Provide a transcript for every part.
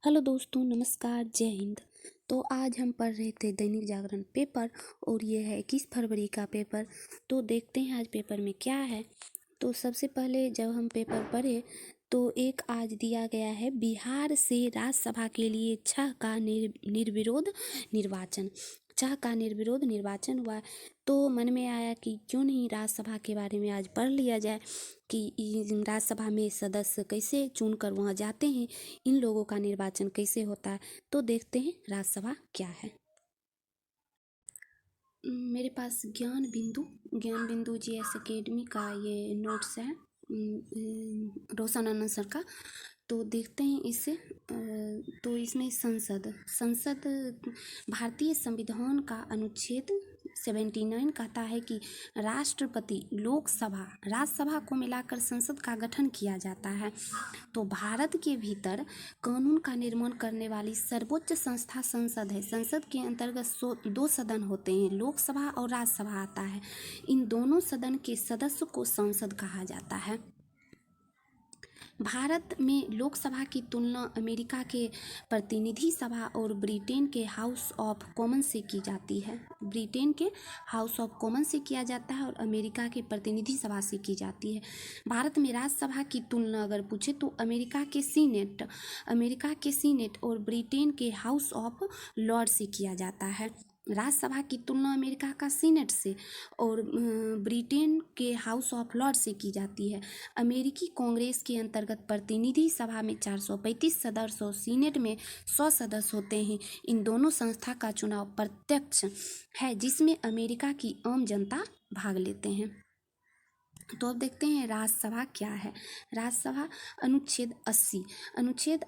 Hello दोस्तों, नमस्कार, जय हिंद। तो आज हम पढ़ रहे थे दैनिक जागरण पेपर और ये है 21 फरवरी का पेपर। तो देखते हैं आज पेपर में क्या है। तो सबसे पहले जब हम पेपर पढ़े तो एक आज दिया गया है, बिहार से राज्यसभा के लिए 6 का निर्विरोध निर्वाचन। 6 का निर्विरोध निर्वाचन हुआ। तो मन में आया कि क्यों नहीं राज्यसभा के बारे में आज पढ़ लिया जाए कि राज्यसभा में सदस्य कैसे चुनकर वहाँ जाते हैं, इन लोगों का निर्वाचन कैसे होता है। तो देखते हैं राज्यसभा क्या है। मेरे पास ज्ञान बिंदु GS एकेडमी का ये नोट्स है, रोशन आनंद सर का। तो देखते हैं इसे। तो इसमें संसद भारतीय संविधान का अनुच्छेद 79 कहता है कि राष्ट्रपति, लोकसभा, राज्यसभा को मिलाकर संसद का गठन किया जाता है। तो भारत के भीतर कानून का निर्माण करने वाली सर्वोच्च संस्था संसद है। संसद के अंतर्गत 2 सदन होते हैं, लोकसभा और राज्यसभा आता है। इन दोनों सदन के सदस्य को संसद कहा जाता है। भारत में लोकसभा की तुलना अमेरिका के प्रतिनिधि सभा और ब्रिटेन के हाउस ऑफ कॉमन से की जाती है। ब्रिटेन के हाउस ऑफ कॉमन से किया जाता है और अमेरिका के प्रतिनिधि सभा से की जाती है। भारत में राज्यसभा की तुलना अगर पूछे तो अमेरिका के सीनेट और ब्रिटेन के हाउस ऑफ लॉर्ड से किया जाता है। राज्यसभा की तुलना अमेरिका का सीनेट से और ब्रिटेन के हाउस ऑफ लॉर्ड से की जाती है। अमेरिकी कांग्रेस के अंतर्गत प्रतिनिधि सभा में 435 सदस्य और सीनेट में 100 सदस्य होते हैं। इन दोनों संस्था का चुनाव प्रत्यक्ष है, जिसमें अमेरिका की आम जनता भाग लेते हैं। तो अब देखते हैं राज्यसभा क्या है। राज्यसभा अनुच्छेद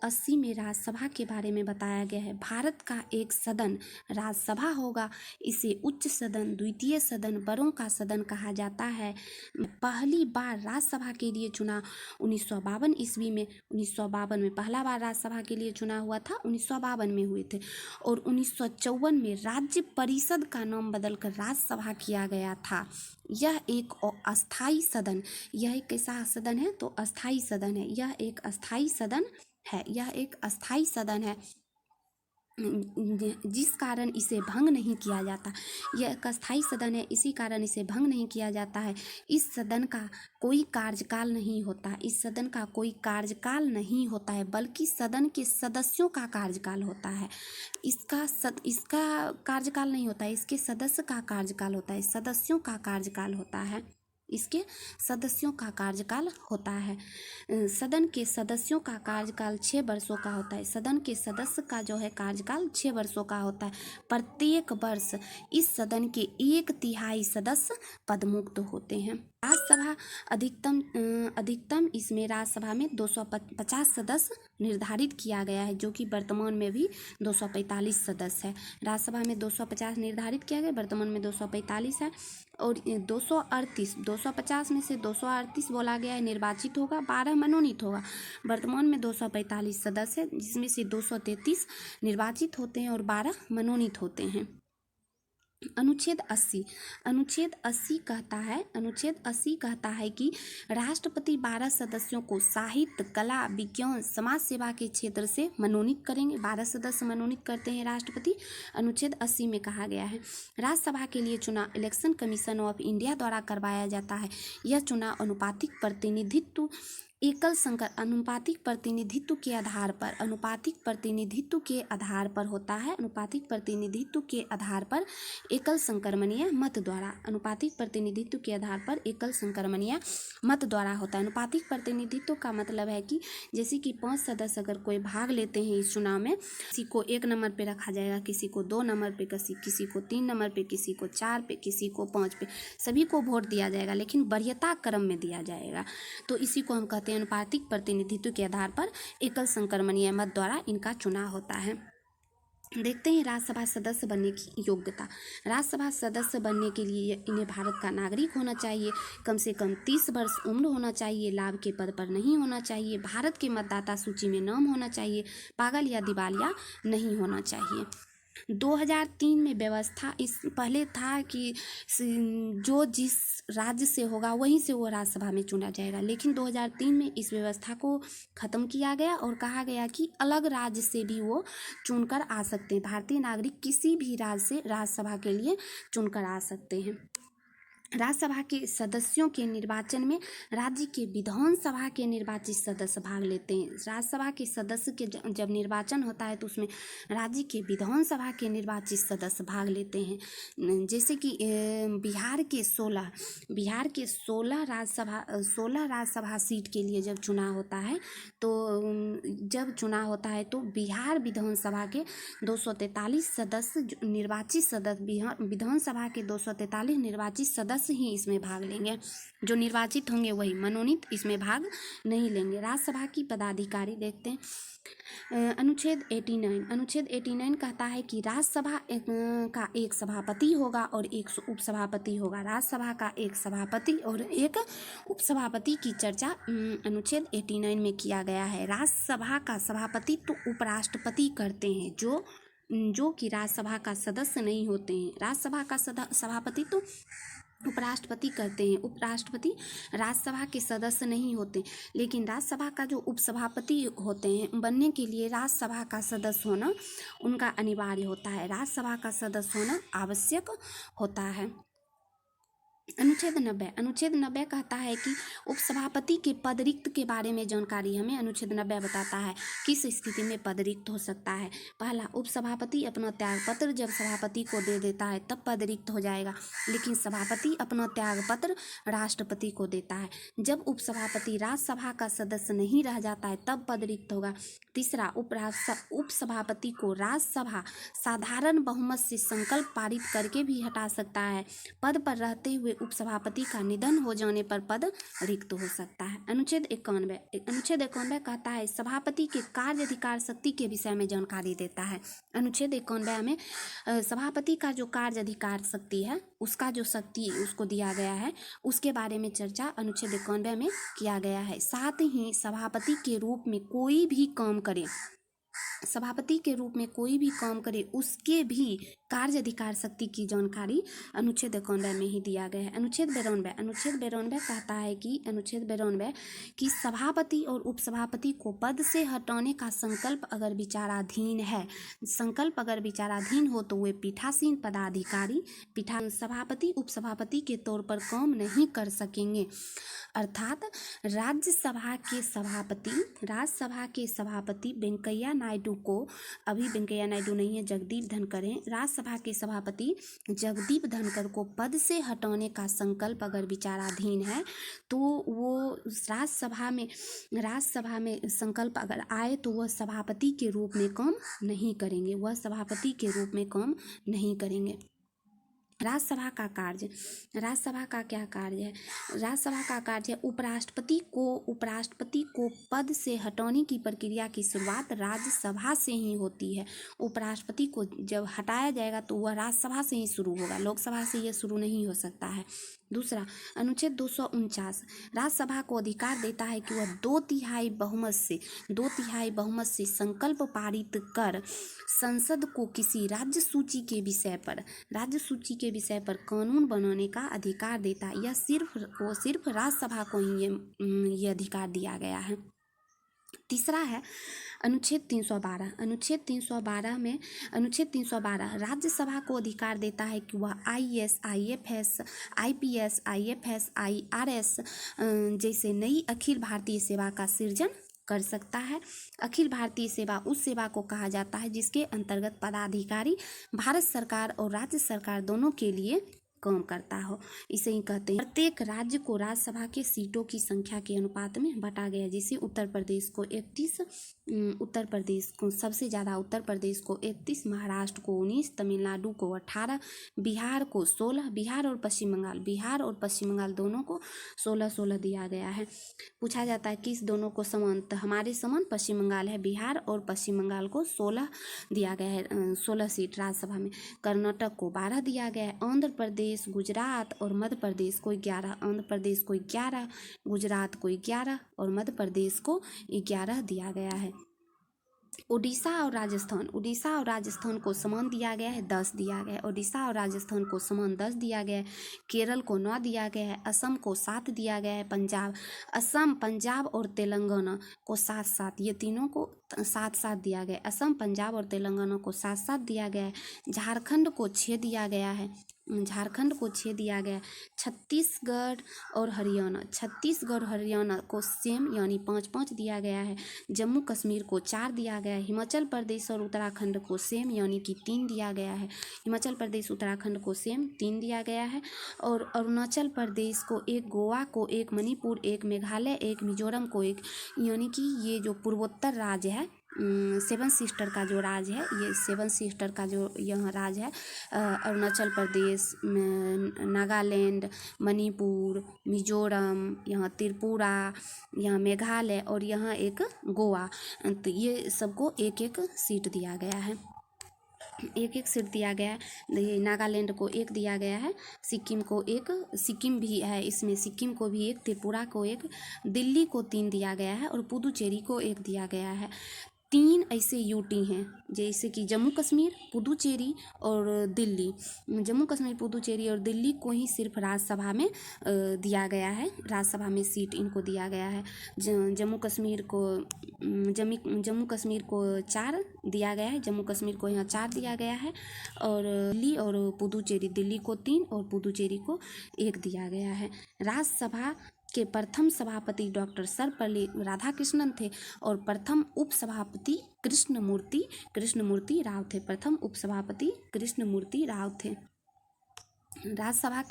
80 में राज्यसभा के बारे में बताया गया है। भारत का एक सदन राज्यसभा होगा। इसे उच्च सदन, द्वितीय सदन, बड़ों का सदन कहा जाता है। पहली बार राज्यसभा के लिए चुनाव 1952 ईस्वी में 1952 में पहला बार राज्यसभा के लिए चुनाव हुआ था, 1952 में हुए थे। और 1954 में राज्य परिषद का नाम बदलकर राज्यसभा किया गया था। यह एक अस्थाई सदन, यह एक कैसा सदन है तो अस्थाई सदन है। यह एक अस्थाई सदन है जिस कारण इसे भंग नहीं किया जाता। यह एक अस्थाई सदन है, इसी कारण इसे भंग नहीं किया जाता है। इस सदन का कोई कार्यकाल नहीं होता है, बल्कि सदन के सदस्यों का कार्यकाल होता है। इसका कार्यकाल नहीं होता है, इसके सदस्य का कार्यकाल होता है, सदस्यों का कार्यकाल होता है। इसके सदस्यों का कार्यकाल होता है। सदन के सदस्यों का कार्यकाल 6 वर्षों का होता है। सदन के सदस्य का जो है कार्यकाल 6 वर्षों का होता है। प्रत्येक वर्ष इस सदन के 1/3 सदस्य पदमुक्त होते हैं। राज्यसभा अधिकतम इसमें राज्यसभा में 250 सदस्य निर्धारित किया गया है, जो कि वर्तमान में भी 245 सदस्य है। राज्यसभा में 250 निर्धारित किया गया, वर्तमान में 245 है। और 250 में से 238 बोला गया है निर्वाचित होगा, 12 मनोनीत होगा। वर्तमान में 245 सदस्य है, जिसमें से 233 निर्वाचित होते हैं और 12 मनोनीत होते हैं। अनुच्छेद 80 कहता है कि राष्ट्रपति 12 सदस्यों को साहित्य, कला, विज्ञान, समाज सेवा के क्षेत्र से मनोनीत करेंगे। 12 सदस्य मनोनीत करते हैं राष्ट्रपति। अनुच्छेद 80 में कहा गया है राज्यसभा के लिए चुनाव इलेक्शन कमीशन ऑफ इंडिया द्वारा करवाया जाता है। यह चुनाव अनुपातिक प्रतिनिधित्व के आधार पर होता है। अनुपातिक प्रतिनिधित्व के आधार पर एकल संक्रमणीय मत द्वारा होता है। अनुपातिक प्रतिनिधित्व का मतलब है कि जैसे कि 5 सदस्य अगर कोई भाग लेते हैं इस चुनाव में, किसी को 1 नंबर पे रखा जाएगा, किसी को 2 नंबर पे, किसी को 3 नंबर पे, किसी को 4 पे, किसी को 5 पे, सभी को वोट दिया जाएगा, लेकिन वरीयता क्रम में दिया जाएगा। तो इसी को हम कहते हैं अनुपातिक प्रतिनिधित्व के आधार पर एकल संक्रमणीय मत द्वारा इनका चुनाव होता है। देखते हैं राज्यसभा सदस्य बनने की योग्यता। राज्यसभा सदस्य बनने के लिए इन्हें भारत का नागरिक होना चाहिए, कम से कम 30 वर्ष उम्र होना चाहिए, लाभ के पद पर नहीं होना चाहिए, भारत के मतदाता सूची में नाम होना चाहिए, पागल या दिवालिया नहीं होना चाहिए। 2003 में व्यवस्था इस पहले था कि जो जिस राज्य से होगा वहीं से वो राज्यसभा में चुना जाएगा, लेकिन 2003 में इस व्यवस्था को ख़त्म किया गया और कहा गया कि अलग राज्य से भी वो चुनकर आ सकते हैं। भारतीय नागरिक किसी भी राज्य से राज्यसभा के लिए चुनकर आ सकते हैं। राज्यसभा के सदस्यों के निर्वाचन में राज्य के विधानसभा के निर्वाचित सदस्य भाग लेते हैं। राज्यसभा के सदस्य के जब निर्वाचन होता है तो उसमें राज्य के विधानसभा के निर्वाचित सदस्य भाग लेते हैं। जैसे कि बिहार के 16 राज्यसभा सीट के लिए जब चुनाव होता है तो बिहार विधानसभा के 243 सदस्य निर्वाचित सदस्य विधानसभा के 243 निर्वाचित सदस्य ही इसमें भाग लेंगे। जो निर्वाचित होंगे वही, मनोनीत इसमें भाग नहीं लेंगे। राज्यसभा की पदाधिकारी देखते हैं। अनुच्छेद 89 कहता है कि राज्यसभा का एक सभापति होगा और एक उपसभापति होगा। राज्यसभा का एक सभापति और एक उपसभापति की चर्चा अनुच्छेद 89 में किया गया है। राज्यसभा का सभापति तो उपराष्ट्रपति करते हैं, जो कि राज्यसभा का सदस्य नहीं होते हैं। राज्यसभा का सभापति तो उपराष्ट्रपति करते हैं। उपराष्ट्रपति राज्यसभा के सदस्य नहीं होते, लेकिन राज्यसभा का जो उपसभापति होते हैं बनने के लिए राज्यसभा का सदस्य होना उनका अनिवार्य होता है। राज्यसभा का सदस्य होना आवश्यक होता है। अनुच्छेद 90 कहता है कि उपसभापति के पद रिक्त के बारे में जानकारी हमें अनुच्छेद 90 बताता है। किस स्थिति में पद रिक्त हो सकता है? पहला, उपसभापति अपना त्यागपत्र जब सभापति को दे देता है तब पद रिक्त हो जाएगा, लेकिन सभापति अपना त्यागपत्र राष्ट्रपति को देता है। जब उपसभापति राज्यसभा का सदस्य नहीं रह जाता है तब पद रिक्त होगा। तीसरा, उपसभापति को राज्यसभा साधारण बहुमत से संकल्प पारित करके भी हटा सकता है। पद पर रहते हुए उपसभापति का निधन हो जाने पर पद रिक्त हो सकता है। अनुच्छेद 91 कहता है सभापति के कार्य अधिकार शक्ति के विषय में जानकारी देता है। अनुच्छेद 91 में सभापति का जो कार्य अधिकार शक्ति है उसका जो शक्ति उसको दिया गया है उसके बारे में चर्चा अनुच्छेद 91 में किया गया है। साथ ही सभापति के रूप में कोई भी काम करे उसके भी कार्य अधिकार शक्ति की जानकारी अनुच्छेद 91 में ही दिया गया है। अनुच्छेद 92 कहता है कि सभापति और उपसभापति को पद से हटाने का संकल्प अगर विचाराधीन हो तो वे पीठासीन पदाधिकारी सभापति उपसभापति के तौर पर काम नहीं कर सकेंगे। अर्थात राज्यसभा के सभापति वेंकैया नायडू को, अभी वेंकैया नायडू नहीं है, जगदीप धनखड़ हैं, राज्यसभा के सभापति जगदीप धनखड़ को पद से हटाने का संकल्प अगर विचाराधीन है तो वो राज्यसभा में संकल्प अगर आए तो वह सभापति के रूप में काम नहीं करेंगे। राज्यसभा का क्या कार्य है? राज्यसभा का कार्य है उपराष्ट्रपति को पद से हटाने की प्रक्रिया की शुरुआत राज्यसभा से ही होती है। उपराष्ट्रपति को जब हटाया जाएगा तो वह राज्यसभा से ही शुरू होगा, लोकसभा से यह शुरू नहीं हो सकता है। दूसरा, अनुच्छेद 249 राज्यसभा को अधिकार देता है कि वह 2/3 बहुमत से संकल्प पारित कर संसद को किसी राज्य सूची के विषय पर कानून बनाने का अधिकार देता है। यह सिर्फ राज्यसभा को ही ये अधिकार दिया गया है। तीसरा है अनुच्छेद 312 राज्यसभा को अधिकार देता है कि वह IAS, IFS, IPS, IFS, IRS जैसे नई अखिल भारतीय सेवा का सृजन कर सकता है। अखिल भारतीय सेवा उस सेवा को कहा जाता है जिसके अंतर्गत पदाधिकारी भारत सरकार और राज्य सरकार दोनों के लिए काम करता हो। इसे ही कहते हैं प्रत्येक राज्य को राज्यसभा के सीटों की संख्या के अनुपात में बांटा गया। जैसे उत्तर प्रदेश को 31, सबसे ज़्यादा उत्तर प्रदेश को 31, महाराष्ट्र को 19, तमिलनाडु को 18, बिहार को 16, बिहार और पश्चिम बंगाल दोनों को 16 दिया गया है। पूछा जाता है किस दोनों को समान, तो हमारे समान पश्चिम बंगाल है, बिहार और पश्चिम बंगाल को 16 दिया गया है, 16 सीट राज्यसभा में। कर्नाटक को 12 दिया गया है। आंध्र प्रदेश, गुजरात और मध्य प्रदेश को 11, आंध्र प्रदेश को 11, गुजरात को 11 और मध्य प्रदेश को 11 दिया गया है। उड़ीसा और राजस्थान को समान दिया गया है, 10 दिया गया है। उड़ीसा और राजस्थान को समान 10 दिया गया है। केरल को 9 दिया गया है। असम को 7 दिया गया है। असम, पंजाब और तेलंगाना को 7-7, ये तीनों को 7-7 दिया गया है। असम, पंजाब और तेलंगाना को 7-7 दिया गया है। झारखंड को 6 दिया गया है। छत्तीसगढ़ और हरियाणा को सेम यानी 5-5 दिया गया है। जम्मू कश्मीर को 4 दिया गया है। हिमाचल प्रदेश और उत्तराखंड को सेम यानी कि 3 दिया गया है। हिमाचल प्रदेश उत्तराखंड को सेम 3 दिया गया है। और अरुणाचल प्रदेश को 1, गोवा को 1, मणिपुर 1, मेघालय 1, मिजोरम को 1, यानी कि ये जो पूर्वोत्तर राज्य है, 7 सिस्टर का जो राज है, ये 7 सिस्टर का जो यहाँ राज है, अरुणाचल प्रदेश, नागालैंड, मणिपुर, मिजोरम, यहाँ त्रिपुरा, यहाँ मेघालय और यहाँ एक गोवा, तो ये सबको 1-1 सीट दिया गया है। 1-1 सीट दिया गया है। नागालैंड को 1 दिया गया है। सिक्किम को 1, सिक्किम भी है इसमें, सिक्किम को भी 1, त्रिपुरा को 1, दिल्ली को 3 दिया गया है और पुदुचेरी को 1 दिया गया है। 3 ऐसे यूटी हैं जैसे कि जम्मू कश्मीर, पुदुचेरी और दिल्ली। जम्मू कश्मीर, पुदुचेरी और दिल्ली को ही सिर्फ राज्यसभा में दिया गया है, राज्यसभा में सीट इनको दिया गया है। जम्मू कश्मीर को 4 दिया गया है। जम्मू कश्मीर को यहाँ 4 दिया गया है। और दिल्ली और पुदुचेरी, दिल्ली को 3 और पुदुचेरी को 1 दिया गया है। राज्यसभा के प्रथम सभापति डॉक्टर सर्वपल्ली राधाकृष्णन थे और प्रथम उपसभापति कृष्णमूर्ति राव थे। प्रथम उपसभापति कृष्णमूर्ति राव थे। राज्यसभा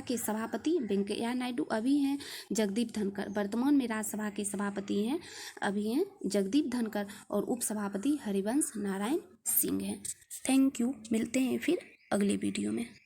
के सभापति वेंकैया नायडू अभी हैं जगदीप धनखड़। वर्तमान में राज्यसभा के सभापति हैं अभी हैं जगदीप धनखड़ और उपसभापति हरिवंश नारायण सिंह हैं। Thank you. मिलते हैं फिर अगली वीडियो में।